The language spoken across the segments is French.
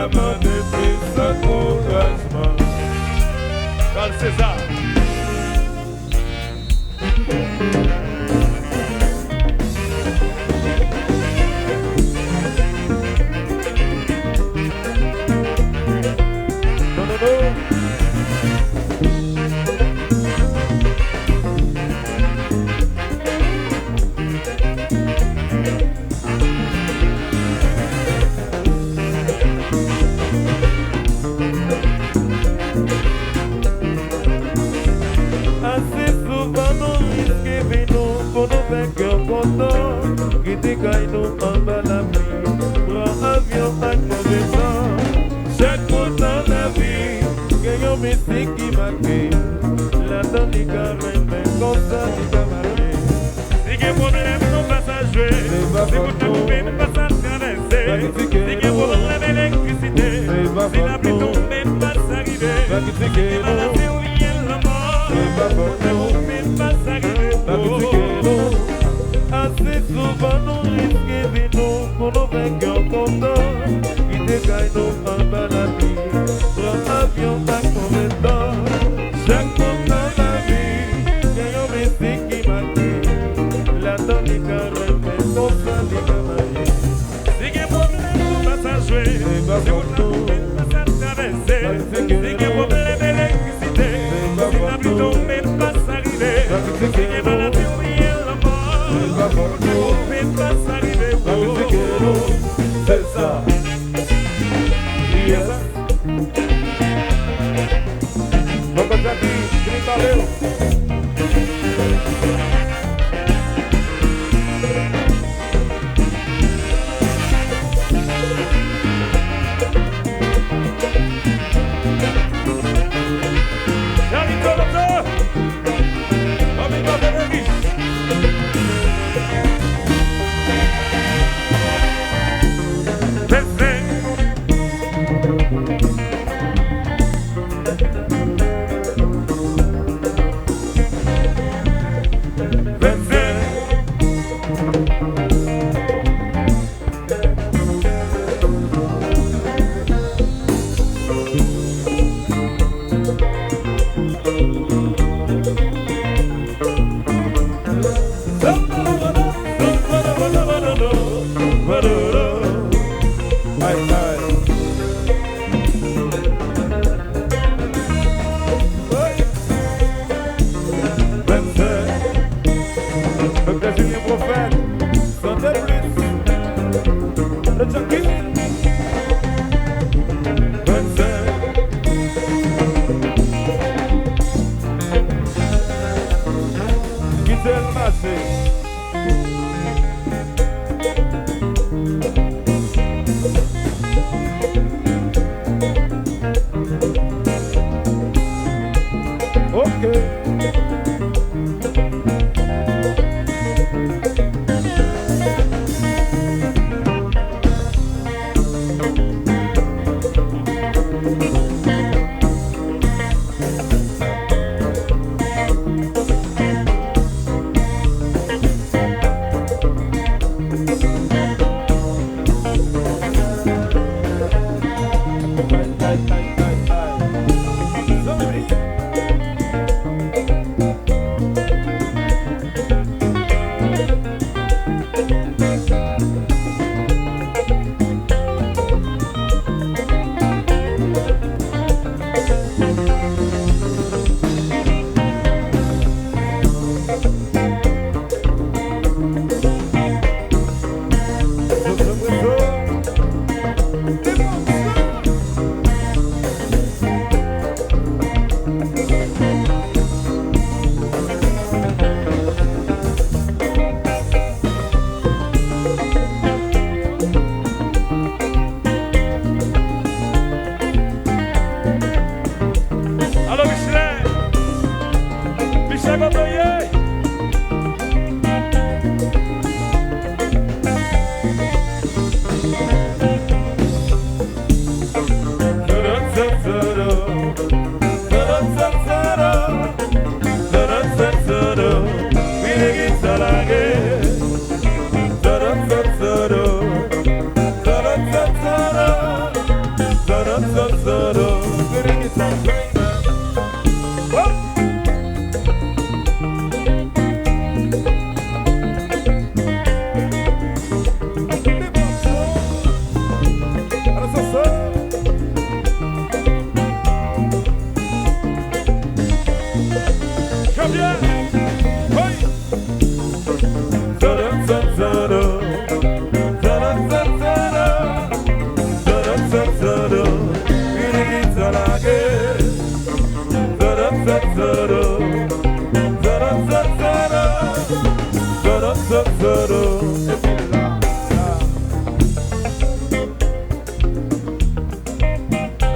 maman depuis sa couragement. Carl César. Non, non, non. Assez souvent nous risquons mais nous pour nous vainqueurs pourtant qui décaille nous en bas la pluie. Prends avion à crever temps. Chaque mot dans la vie, gagnons musique qui marque. La donne est carrée, mais comme ça c'est camarade. Si il y a problème, non pas à jouer. Si vous te coupez, ne pas à traverser. Si il y a problème d'électricité, si la pluie tombe, ne pas s'arriver. Si il y a maladie ou il y a la mort, ne pas s'arriver. Assez souvent nous risquons de nous pour nous vainqueurs contents qui décaillent nous en bas la vie. Prends avion à combien de temps. Chaque fois dans la vie, gagnons musique qui marque. La donne est carrée, mais comme ça les camarades. Si il y a problème, non pas à jouer. Si vous te coupez, ne pas à traverser. Si il y a problème d'électricité, si la pluie tombe, ne pas s'arriver. Si il y a maladie ou il y a la mort, ne pas s'arriver. C'est ça. Yes. Vamos aqui, grita valeu.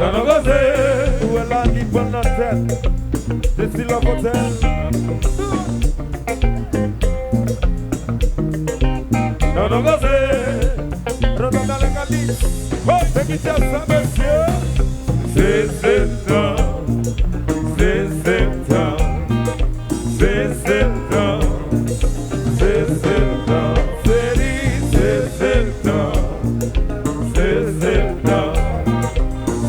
Où est la libre dans la tête? C'est si la bouteille. Non, dans la galerie. C'est qui tient ça, monsieur? C'est Septembre. C'est Septembre. C'est Septembre. C'est Septembre. C'est Septembre. C'est Septembre.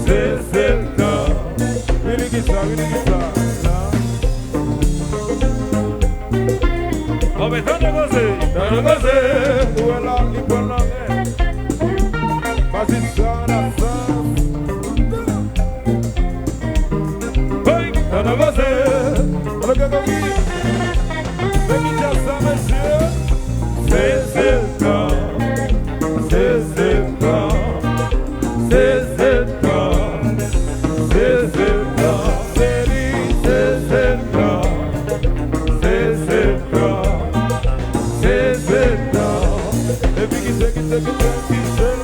C'est Septembre. Oui, les guitares, oui, les guitares. On va t'en négocier. Où est la libre dans la tête? Vas-y, ça, la sauce. Oui, On a basé. On a gagné. C'est qui tient ça, monsieur? C'est Septembre. C'est Septembre. C'est Septembre. C'est Septembre. C'est Septembre. C'est Septembre. C'est Septembre. Et puis qui c'est qui c'est qui c'est qui c'est?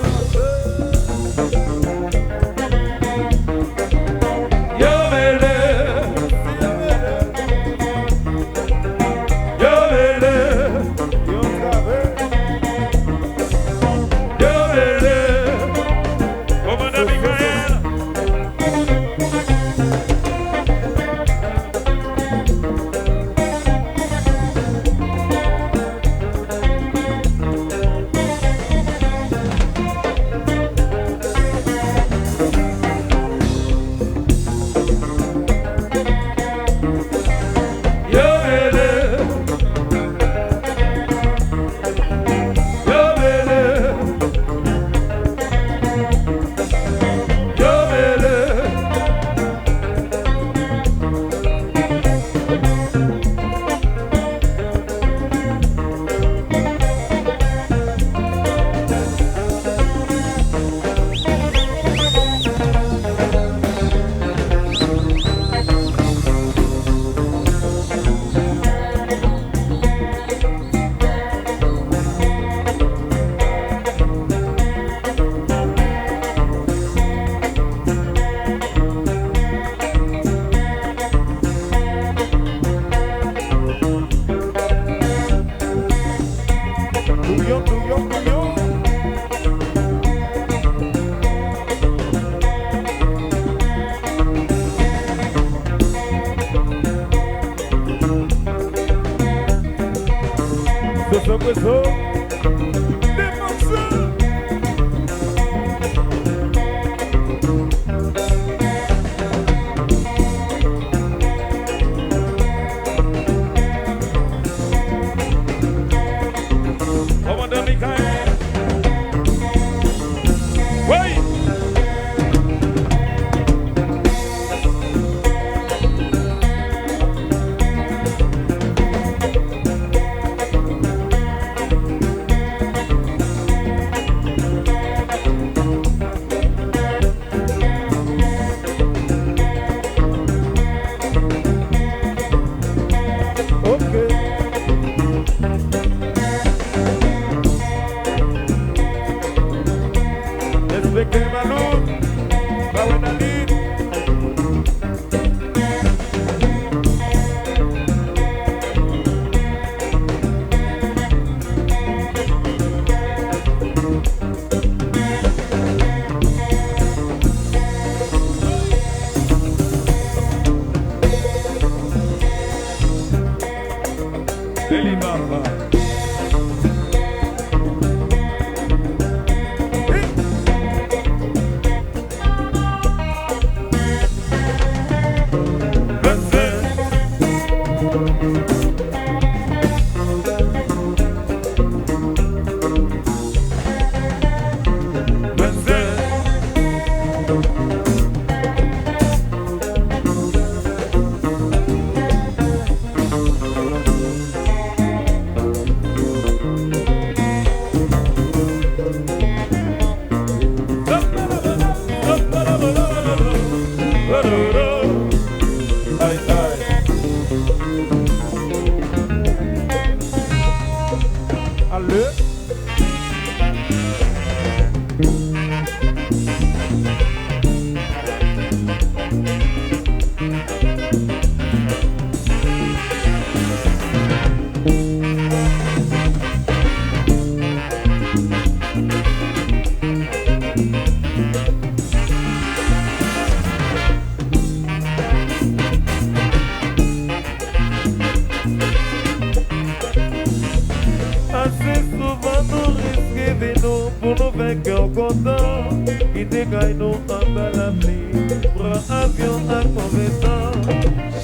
dégage nous en bas la pluie. Prends avion à compétent.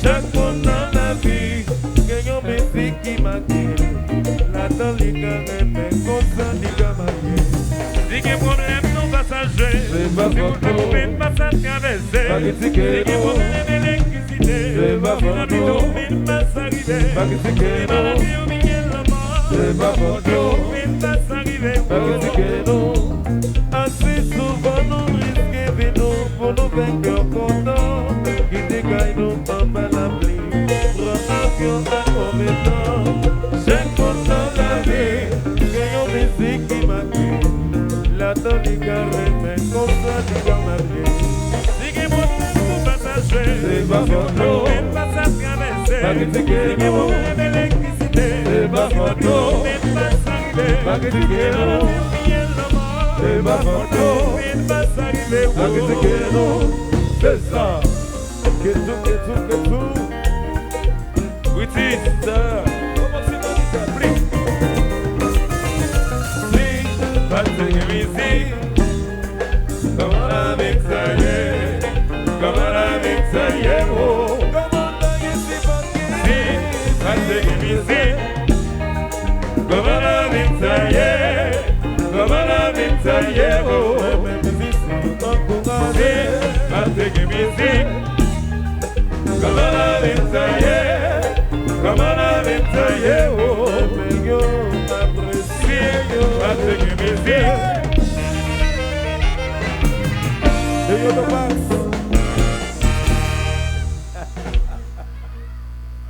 Chaque fois dans la vie, gagnons musique qui maquille. La dans les carrés, mais comme ça, les gars maquillent. Si quel problème nous passagers, si vous ne pouvez pas traverser, si quel problème électricité, si la vie ne pas s'arriver, si maladie ou bien la mort, Sepa Fot Nou, ne pas s'arriver. assez souvent nous risquons nous pour nous vainqueurs contents, qui dégage nous en bas la pluie. Prends avion à compétent. Chaque fois dans la vie, gagnons musique qui maquille. La dans les carrés, mais comme ça, les gars maquillent. Si quel problème nous passagers, Sepa Fot si Nou, vous ne pas traverser, si quel problème électricité, Sepa Fot Nou, ne pas s'arriver, Sepa Fot Nou, c'est ça. Que tout. Oui, si. Ça. Comment c'est dans l'Italie? Pas de musique, comme avec ça y est, comme avec ça y est, oh. Pas de musique, comme avec ça y est, comme avec ça y est, oh. Pas de musique, comme avec ça y est, comme avec ça y est, oh. Pas de musique. Yo, the box.